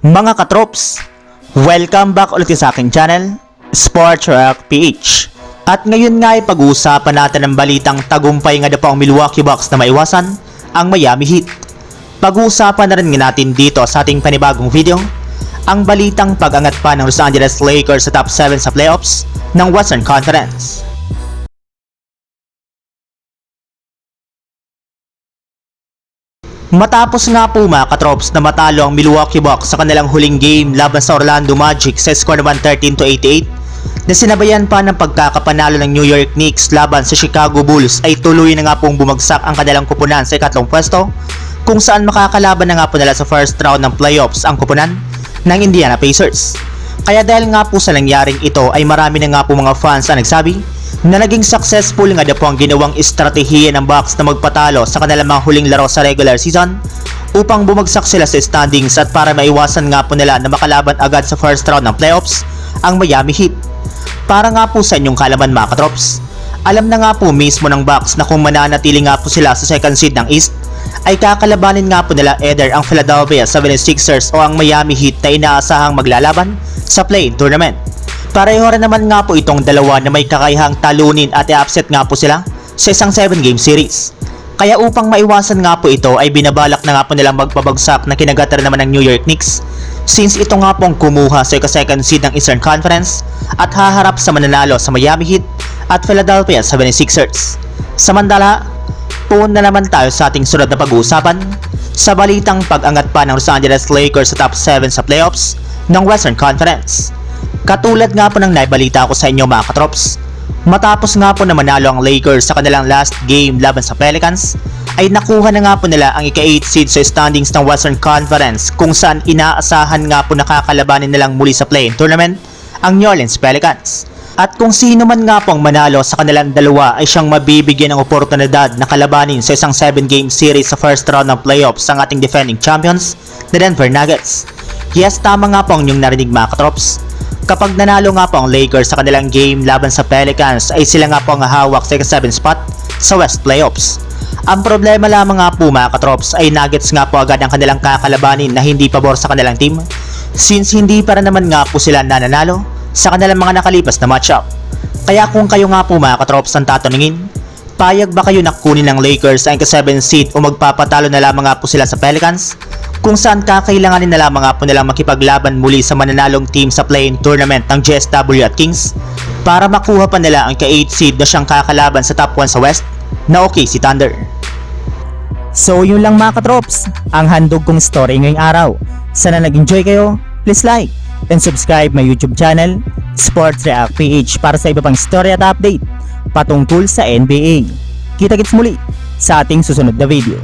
Mga katrops, welcome back ulit sa aking channel, Sports Rock PH. At ngayon nga ay pag-uusapan natin ang balitang tagumpay nga po ang Milwaukee Bucks na maiwasan ang Miami Heat. Pag-uusapan na rin natin dito sa ating panibagong video ang balitang pag-angat pa ng Los Angeles Lakers sa top 7 sa playoffs ng Western Conference. Matapos nga po mga katrops na matalo ang Milwaukee Bucks sa kanilang huling game laban sa Orlando Magic sa score naman 13-88 na sinabayan pa ng pagkakapanalo ng New York Knicks laban sa Chicago Bulls, ay tuloy na nga pong bumagsak ang kanilang kupunan sa ikatlong pwesto, kung saan makakalaban na nga po nila sa first round ng playoffs ang kupunan ng Indiana Pacers. Kaya dahil nga po sa nangyaring ito ay marami na nga po mga fans ang nagsabi na naging successful nga po ang ginawang estratehiya ng Bucks na magpatalo sa kanilang mga huling laro sa regular season upang bumagsak sila sa standings at para maiwasan nga po nila na makalaban agad sa first round ng playoffs ang Miami Heat. Para nga po sa inyong kalaman mga katrops, alam na nga po mismo ng Bucks na kung mananatili nga po sila sa second seed ng East ay kakalabanin nga po nila either ang Philadelphia 76ers o ang Miami Heat na inaasahang maglalaban sa play-in tournament. Pareho rin naman nga po itong dalawa na may kakayahang talunin at i-upset nga po sila sa isang 7-game series. Kaya upang maiwasan nga po ito ay binabalak na nga po nilang magpabagsak na kinagatan naman ng New York Knicks, since ito nga pong kumuha sa second seed ng Eastern Conference at haharap sa mananalo sa Miami Heat at Philadelphia 76ers. Samantala, puun na naman tayo sa ating sunod na pag-uusapan sa balitang pag-angat pa ng Los Angeles Lakers sa top 7 sa playoffs ng Western Conference. Katulad nga po ng naibalita ko sa inyo mga katrops, matapos nga po na manalo ang Lakers sa kanilang last game laban sa Pelicans, ay nakuha na nga po nila ang ika-8 seed sa standings ng Western Conference, kung saan inaasahan nga po nakakalabanin nilang muli sa play-in tournament ang New Orleans Pelicans. At kung sino man nga po ang manalo sa kanilang dalawa ay siyang mabibigyan ng oportunidad na kalabanin sa isang 7-game series sa first round ng playoffs ang ating defending champions na Denver Nuggets. Yes, tama nga po ang inyong narinig mga katrops. Kapag nanalo nga po ang Lakers sa kanilang game laban sa Pelicans ay sila nga po ang hawak sa ika-7 spot sa West Playoffs. Ang problema lamang nga po mga katrops ay Nuggets nga po agad ang kanilang kakalabanin na hindi pabor sa kanilang team, since hindi para naman nga po sila nananalo sa kanilang mga nakalipas na matchup. Kaya kung kayo nga po mga katrops ang tatanungin, payag ba kayo na kunin ng Lakers ang ika-7 seed o magpapatalo na lamang nga po sila sa Pelicans, kung saan kakailanganin na lamang nga po nilang makipaglaban muli sa mananalong team sa play-in tournament ng GSW at Kings para makuha pa nila ang ika-8 seed na siyang kakalaban sa top 1 sa West na OKC Thunder. So yun lang mga katrops, ang handog kong story ngayong araw. Sana nag-enjoy kayo, please like and subscribe my YouTube channel, Sports React PH, para sa iba pang story at update patungkol sa NBA. Kita-kits muli sa ating susunod na video.